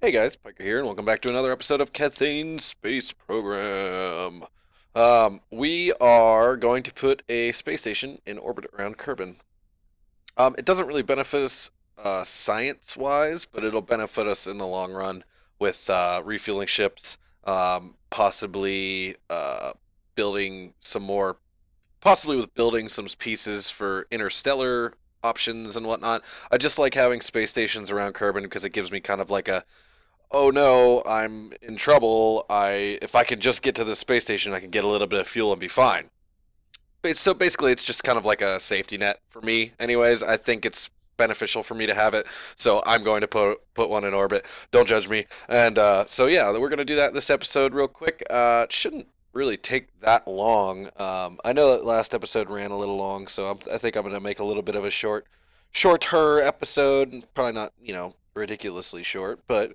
Hey guys, Pyker here, and welcome back to another episode of Kethane Space Program. We are going to put a space station in orbit around Kerbin. It doesn't really benefit us science-wise, but it'll benefit us in the long run with refueling ships, possibly building some more, possibly with building some pieces for interstellar options and whatnot. I just like having space stations around Kerbin because it gives me kind of like a oh no, I'm in trouble. If I can just get to the space station, I can get a little bit of fuel and be fine. So basically, it's just kind of like a safety net for me. Anyways, I think it's beneficial for me to have it, so I'm going to put one in orbit. Don't judge me. And so yeah, we're gonna do that this episode real quick. It shouldn't really take that long. I know that last episode ran a little long, so I think I'm gonna make a little bit of a shorter episode. Probably not, ridiculously short, but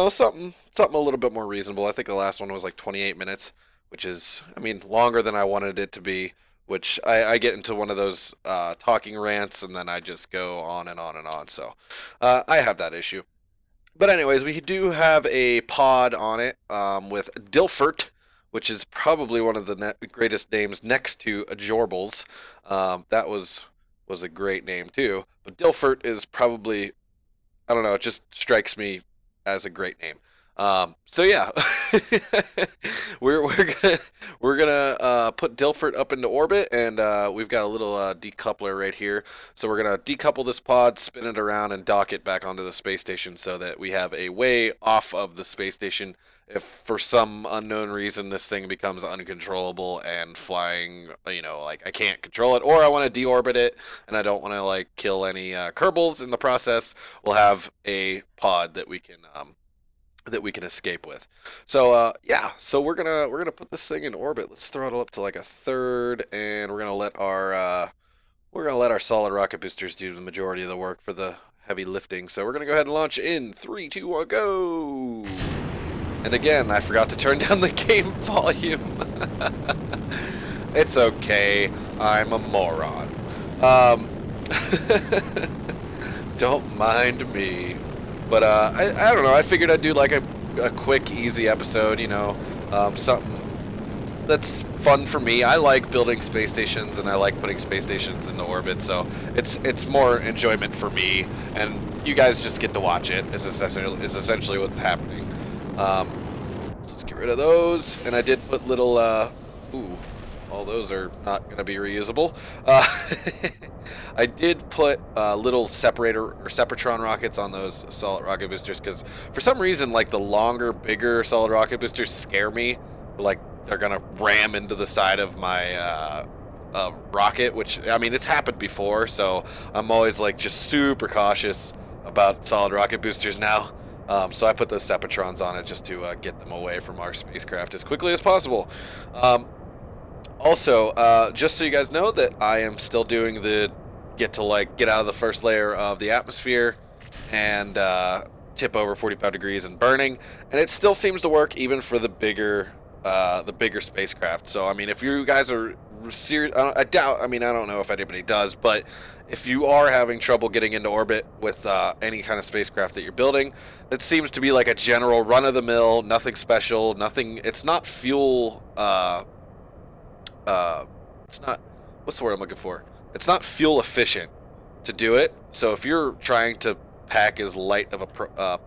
something a little bit more reasonable. I think the last one was like 28 minutes, which is, I mean, longer than I wanted it to be. Which I get into one of those talking rants, and then I just go on and on and on. So I have that issue. But anyways, we do have a pod on it with Dilfert, which is probably one of the greatest names next to Jorbals. That was a great name too. But Dilfert is probably, I don't know, it just strikes me as a great name. So yeah, we're gonna put Dilfert up into orbit, and we've got a little decoupler right here. So we're gonna decouple this pod, spin it around, and dock it back onto the space station, so that we have a way off of the space station if for some unknown reason this thing becomes uncontrollable and flying, like I can't control it, or I want to deorbit it and I don't want to like kill any Kerbals in the process. We'll have a pod that we can escape with. So yeah, so we're gonna put this thing in orbit. Let's throttle up to like a third, and we're gonna let our solid rocket boosters do the majority of the work for the heavy lifting. So we're gonna go ahead and launch in 3, 2, 1, go. And again, I forgot to turn down the game volume. It's okay. I'm a moron. Um, don't mind me. But I don't know. I figured I'd do like a quick, easy episode. Something that's fun for me. I like building space stations, and I like putting space stations into orbit. So it's more enjoyment for me, and you guys just get to watch it. Is essentially what's happening. So let's get rid of those. And I did put little. Ooh, all those are not going to be reusable. I did put little separator or Sepratron rockets on those solid rocket boosters because for some reason, like the longer, bigger solid rocket boosters scare me. Like they're gonna ram into the side of my rocket, which I mean it's happened before, so I'm always like just super cautious about solid rocket boosters now. So I put those Sepatrons on it just to get them away from our spacecraft as quickly as possible. Also, just so you guys know that I am still doing the get out of the first layer of the atmosphere and tip over 45 degrees and burning, and it still seems to work even for the bigger spacecraft. So I mean, if you guys are serious, I doubt. I mean, I don't know if anybody does, but if you are having trouble getting into orbit with any kind of spacecraft that you're building, it seems to be like a general run-of-the-mill, nothing special, nothing. It's not fuel. It's not. What's the word I'm looking for? It's not fuel efficient to do it. So if you're trying to pack as light of a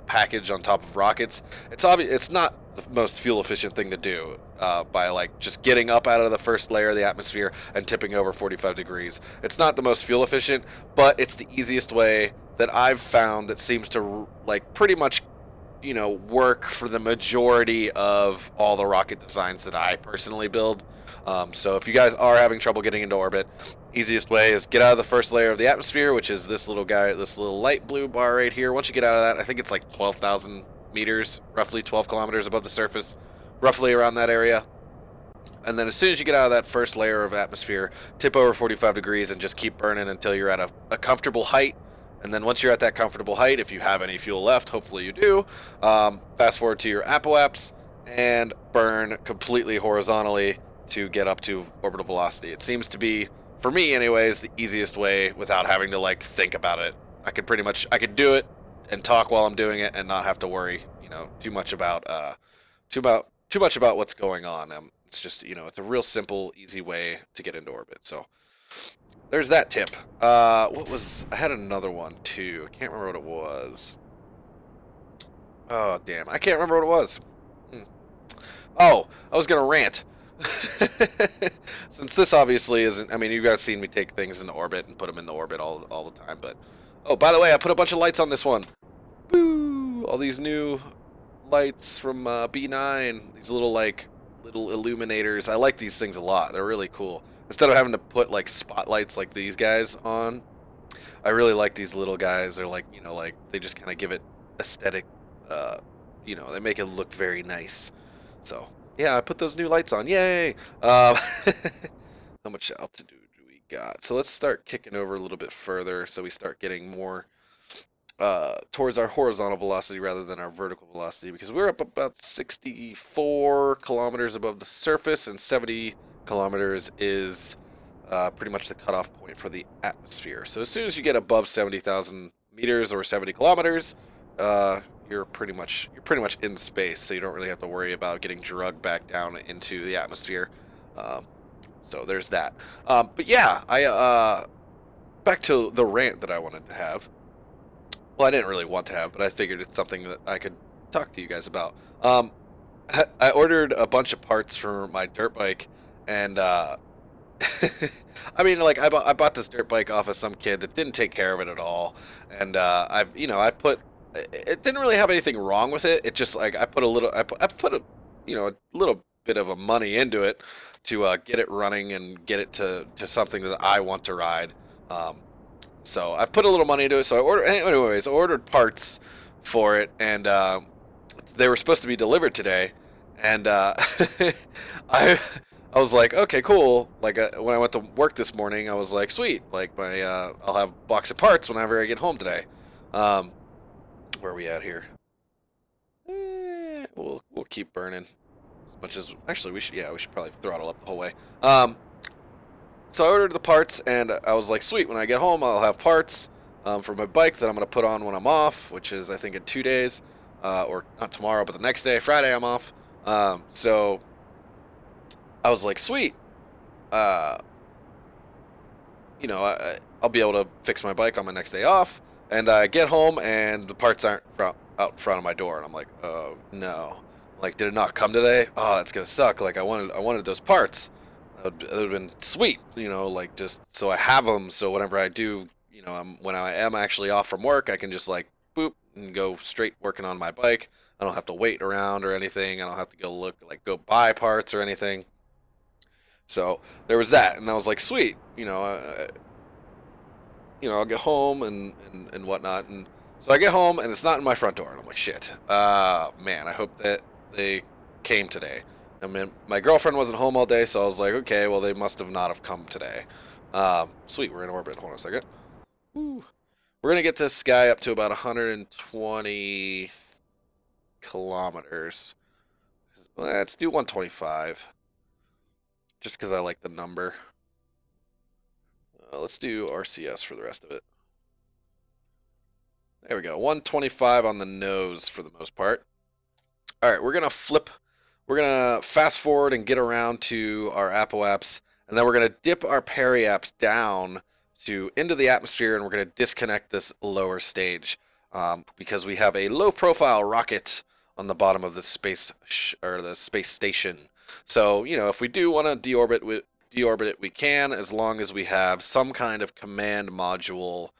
package on top of rockets, it's obvious it's not the most fuel efficient thing to do by like just getting up out of the first layer of the atmosphere and tipping over 45 degrees. It's not the most fuel efficient, but it's the easiest way that I've found that seems to like pretty much work for the majority of all the rocket designs that I personally build. So if you guys are having trouble getting into orbit, easiest way is get out of the first layer of the atmosphere, which is this little guy, this little light blue bar right here. Once you get out of that, I think it's like 12,000 meters, roughly 12 kilometers above the surface, roughly around that area. And then as soon as you get out of that first layer of atmosphere, tip over 45 degrees and just keep burning until you're at a comfortable height. And then once you're at that comfortable height, if you have any fuel left, hopefully you do, fast forward to your apoapse and burn completely horizontally to get up to orbital velocity. It seems to be, for me anyways, the easiest way without having to like think about it. I could do it and talk while I'm doing it and not have to worry, too much about too much about what's going on. It's just, it's a real simple, easy way to get into orbit. So there's that tip. I had another one too. I can't remember what it was. Oh, damn. I can't remember what it was. Hmm. Oh, I was going to rant. Since this obviously isn't, I mean, you guys seen me take things into orbit and put them into orbit all the time, but, oh, by the way, I put a bunch of lights on this one. Boo! All these new lights from B9, these little illuminators. I like these things a lot. They're really cool. Instead of having to put, like, spotlights like these guys on, I really like these little guys. They're like, they just kind of give it aesthetic, they make it look very nice. So, yeah, I put those new lights on. Yay! How much altitude do we got? So let's start kicking over a little bit further so we start getting more towards our horizontal velocity rather than our vertical velocity, because we're up about 64 kilometers above the surface, and 70 kilometers is pretty much the cutoff point for the atmosphere. So as soon as you get above 70,000 meters or 70 kilometers, you're pretty much in space, so you don't really have to worry about getting drugged back down into the atmosphere. So there's that. But yeah, I back to the rant that I wanted to have. Well, I didn't really want to have, but I figured it's something that I could talk to you guys about. I ordered a bunch of parts for my dirt bike, and I mean, like, I bought this dirt bike off of some kid that didn't take care of it at all, and it didn't really have anything wrong with it. It just, like, I put a little bit of a money into it to get it running and get it to something that I want to ride. So I put a little money into it. So I ordered parts for it, and they were supposed to be delivered today. And I was like, okay, cool. Like when I went to work this morning, I was like, sweet. Like I'll have a box of parts whenever I get home today. Where are we at here? We'll keep burning as much as actually we should probably throttle up the whole way. So I ordered the parts, and I was like, sweet, when I get home, I'll have parts for my bike that I'm going to put on when I'm off, which is, I think, in 2 days, or not tomorrow, but the next day, Friday, I'm off. So I was like, sweet, I'll be able to fix my bike on my next day off, and I get home, and the parts aren't out in front of my door, and I'm like, oh, no. Like, did it not come today? Oh, that's going to suck. Like, I wanted those parts. That would have been sweet, like, just so I have them, so whenever I do, when I am actually off from work, I can just, like, boop, and go straight working on my bike. I don't have to wait around or anything. I don't have to go buy parts or anything. So there was that, and I was like, sweet, I'll get home and whatnot, and so I get home, and it's not in my front door, and I'm like, shit, man, I hope that they came today. I mean, my girlfriend wasn't home all day, so I was like, okay, well, they must have not have come today. Sweet, we're in orbit. Hold on a second. Woo. We're going to get this guy up to about 120 kilometers. Let's do 125. Just because I like the number. Let's do RCS for the rest of it. There we go. 125 on the nose for the most part. All right, we're going to fast forward and get around to our apoaps, and then we're going to dip our periaps down into the atmosphere, and we're going to disconnect this lower stage because we have a low-profile rocket on the bottom of the space station. So, if we do want to deorbit it, we can, as long as we have some kind of command module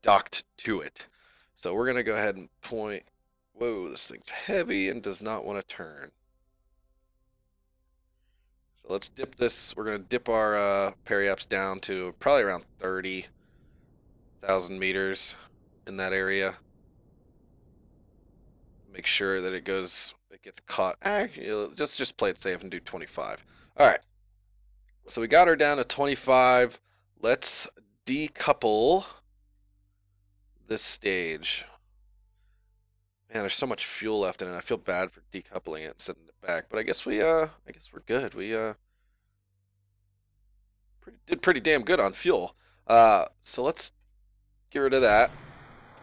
docked to it. So we're going to go ahead and point. Whoa, this thing's heavy and does not want to turn. So let's dip this. We're going to dip our periaps down to probably around 30,000 meters in that area. Make sure that it gets caught. Just play it safe and do 25. All right. So we got her down to 25. Let's decouple this stage. Man, there's so much fuel left in it. I feel bad for decoupling it and sending it back, but I guess we're good. We did pretty damn good on fuel. So let's get rid of that.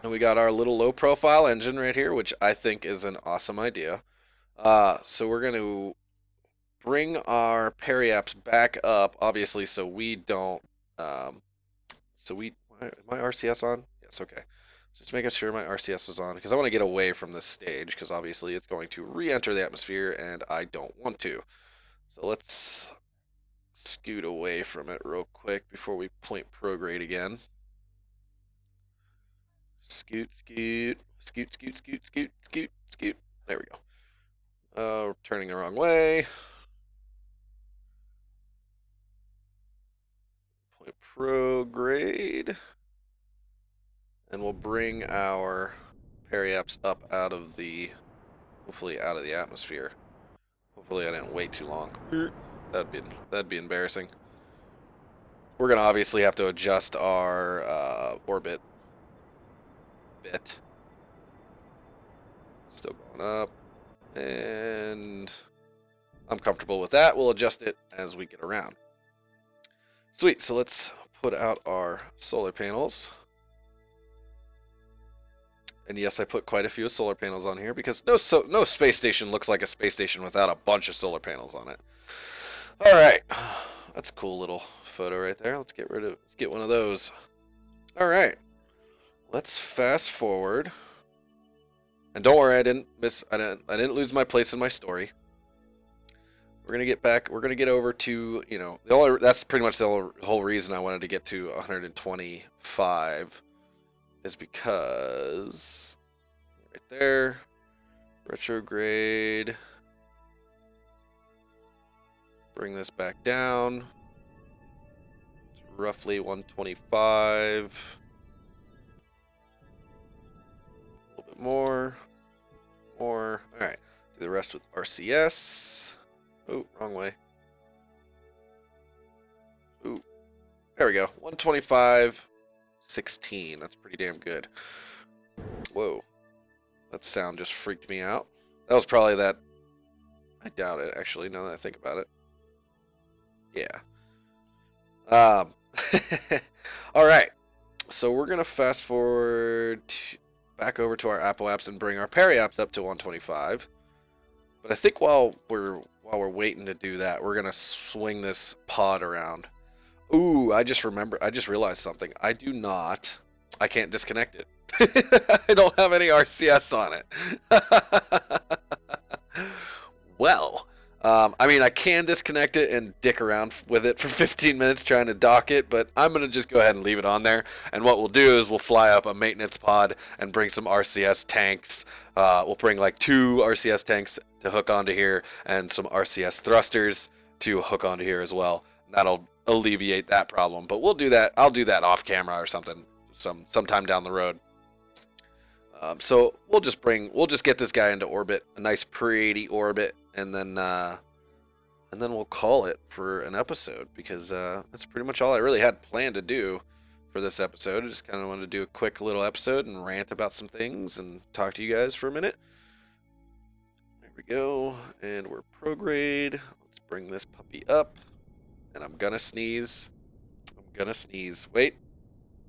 And we got our little low profile engine right here, which I think is an awesome idea. So we're going to bring our periaps back up, obviously, so we don't. Um, Am my RCS on? Yes, okay. Just making sure my RCS is on because I want to get away from this stage because obviously it's going to re-enter the atmosphere and I don't want to. So let's scoot away from it real quick before we point prograde again. Scoot, scoot, scoot, scoot, scoot, scoot, scoot, scoot. There we go. We're turning the wrong way. Point prograde. And we'll bring our periaps up out of the, hopefully out of the atmosphere. Hopefully I didn't wait too long. That'd be embarrassing. We're gonna obviously have to adjust our orbit bit. Still going up, and I'm comfortable with that. We'll adjust it as we get around. Sweet. So let's put out our solar panels. And yes, I put quite a few solar panels on here because no space station looks like a space station without a bunch of solar panels on it. All right, that's a cool little photo right there. Let's get one of those. All right, let's fast forward. And don't worry, I didn't lose my place in my story. We're gonna get back. We're gonna get over to, you know, that's pretty much the whole reason I wanted to get to 125 is because right there, retrograde. Bring this back down. It's roughly 125. A little bit more. More. All right. Do the rest with RCS. Oh, wrong way. Ooh. There we go. 125. 16. That's pretty damn good. Whoa. That sound just freaked me out. That was probably that. I doubt it, actually, now that I think about it. Yeah. All right. So we're going to fast forward back over to our Apple apps and bring our periaps up to 125. But I think while we're waiting to do that, we're going to swing this pod around. Ooh, I just realized something. I can't disconnect it. I don't have any RCS on it. Well, I mean, I can disconnect it and dick around with it for 15 minutes trying to dock it, but I'm going to just go ahead and leave it on there. And what we'll do is we'll fly up a maintenance pod and bring some RCS tanks. We'll bring like 2 RCS tanks to hook onto here and some RCS thrusters to hook onto here as well. That'll alleviate that problem, but we'll do that. I'll do that off camera or something sometime down the road. So we'll just get this guy into orbit, a nice pre-80 orbit, and then we'll call it for an episode because that's pretty much all I really had planned to do for this episode. I just kind of wanted to do a quick little episode and rant about some things and talk to you guys for a minute. There we go, and we're prograde. Let's bring this puppy up, and I'm gonna sneeze. Wait,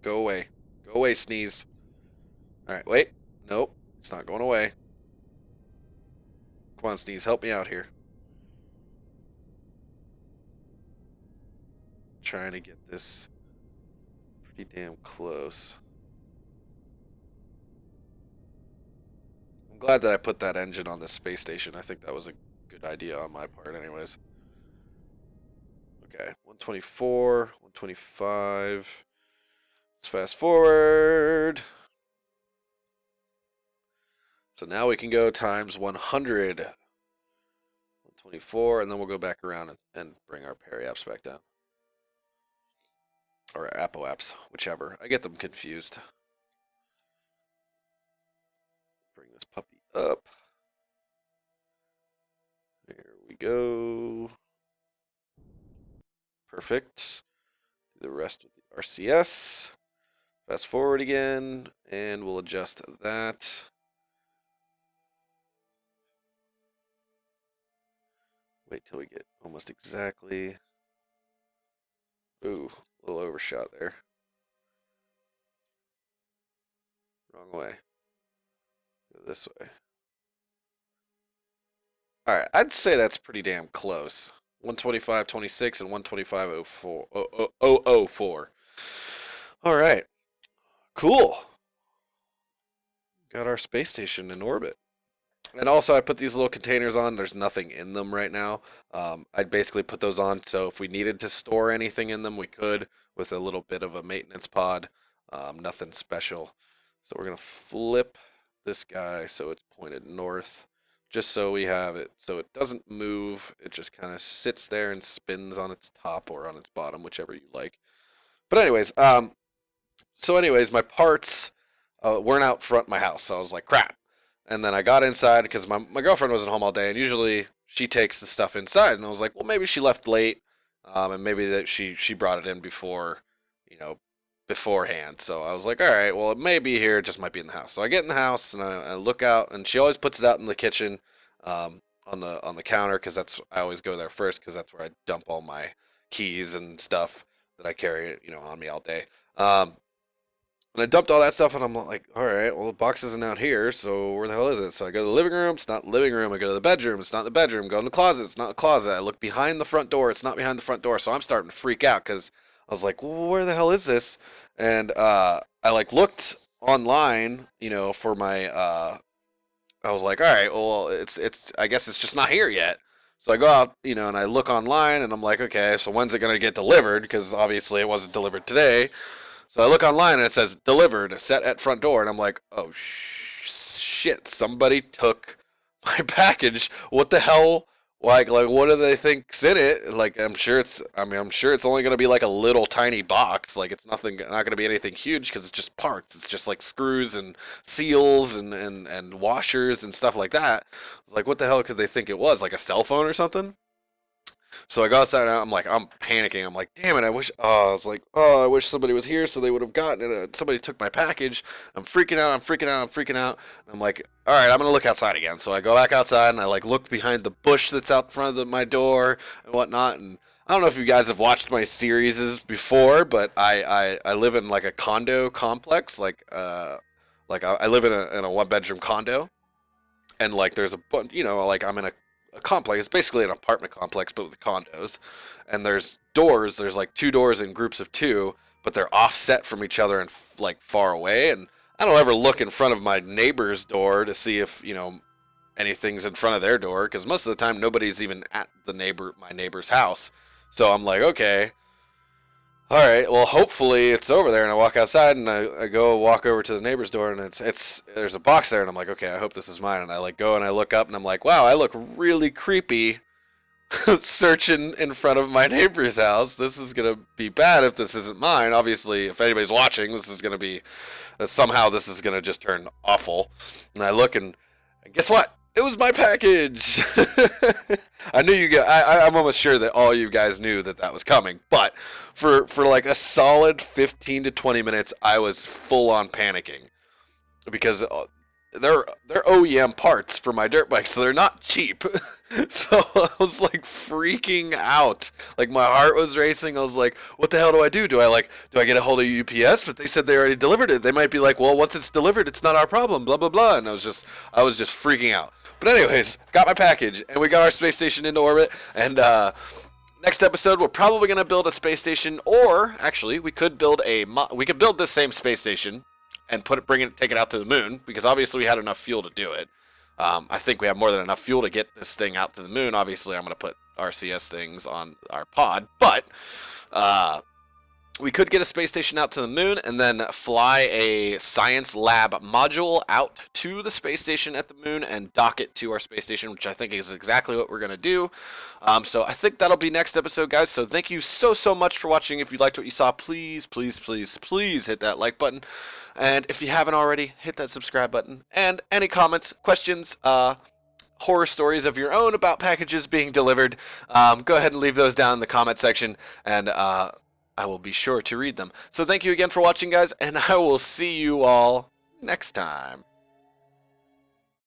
go away, sneeze. All right, wait. Nope, it's not going away. Come on, Sneeze, help me out here. Trying to get this pretty damn close. I'm glad that I put that engine on the space station. I think that was a good idea on my part anyways. Okay, 124, 125. Let's fast forward. So now we can go times 100. 124, and then we'll go back around and bring our periaps back down. Or apoaps, whichever. I get them confused. Bring this puppy up. There we go. Perfect. Do the rest with the RCS. Fast forward again, and we'll adjust that. Wait till we get almost exactly. Ooh, a little overshot there. Wrong way. Go this way. All right, I'd say that's pretty damn close. 125.26 and 125.04. All right, cool. Got our space station in orbit. And also, I put these little containers on. There's nothing in them right now. I'd basically put those on so if we needed to store anything in them, we could with a little bit of a maintenance pod. Nothing special. So we're going to flip this guy so it's pointed north, just so we have it so it doesn't move. It just kind of sits there and spins on its top or on its bottom, whichever you like. But anyways, my parts weren't out front of my house, so I was like, crap. And then I got inside because my girlfriend wasn't home all day, and usually she takes the stuff inside. And I was like, well, maybe she left late, and maybe that she brought it in before, beforehand. So I was like, all right, well, it may be here, it just might be in the house. So I get in the house and I look out, and she always puts it out in the kitchen, on the counter, because I always go there first because that's where I dump all my keys and stuff that I carry, on me all day. And I dumped all that stuff, and I'm like, all right, well, the box isn't out here, so where the hell is it? So I go to the living room, it's not the living room. I go to the bedroom, it's not the bedroom. Go in the closet, it's not the closet. I look behind the front door, it's not behind the front door. So I'm starting to freak out because I was like, well, where the hell is this? And I looked online, for my. I was like, all right, well, it's. I guess it's just not here yet. So I go out, and I look online, and I'm like, okay, so when's it gonna get delivered? Because obviously it wasn't delivered today. So I look online and it says delivered, set at front door, and I'm like, oh shit, somebody took my package. What the hell? Like what do they think's in it? Like I'm sure it's only gonna be like a little tiny box. Like it's not gonna be anything huge because it's just parts. It's just like screws and seals and washers and stuff like that. I was like, what the hell could they think it was? Like a cell phone or something? So I go outside and I'm panicking. I'm like, damn it, I wish somebody was here so they would have gotten it. Somebody took my package. I'm freaking out. I'm like, all right, I'm going to look outside again. So I go back outside and I look behind the bush that's out front of my door and whatnot. And I don't know if you guys have watched my series before, but I live in like a condo complex. I live in a one bedroom condo. And there's a bunch, I'm in a complex. It's basically an apartment complex, but with condos. And there's doors. There's two doors in groups of two, but they're offset from each other and far away. And I don't ever look in front of my neighbor's door to see if anything's in front of their door, because most of the time nobody's even at my neighbor's house. So I'm like, okay, all right, well, hopefully it's over there. And I walk outside and I go walk over to the neighbor's door, and there's a box there, and I'm like, okay, I hope this is mine. And I go and I look up and I'm like, wow, I look really creepy searching in front of my neighbor's house. This is gonna be bad if this isn't mine. Obviously, if anybody's watching, this is gonna be somehow this is gonna just turn awful. And I look and guess what? It was my package. I knew you guys. I'm almost sure that all you guys knew that was coming. But for a solid 15 to 20 minutes, I was full on panicking because they're OEM parts for my dirt bike, so they're not cheap. So I was freaking out. My heart was racing. I was like, what the hell do I do? Do I get a hold of UPS? But they said they already delivered it. They might be like, well, once it's delivered, it's not our problem, blah blah blah. And I was just freaking out. But anyways, got my package, and we got our space station into orbit. And next episode, we're probably gonna build a space station, or actually, we could build this same space station and take it out to the moon, because obviously we had enough fuel to do it. I think we have more than enough fuel to get this thing out to the moon. Obviously, I'm gonna put RCS things on our pod, but we could get a space station out to the moon and then fly a science lab module out to the space station at the moon and dock it to our space station, which I think is exactly what we're going to do. So I think that'll be next episode, guys. So thank you so much for watching. If you liked what you saw, please hit that like button. And if you haven't already, hit that subscribe button. And any comments, questions, horror stories of your own about packages being delivered, go ahead and leave those down in the comment section, and I will be sure to read them. So thank you again for watching, guys, and I will see you all next time.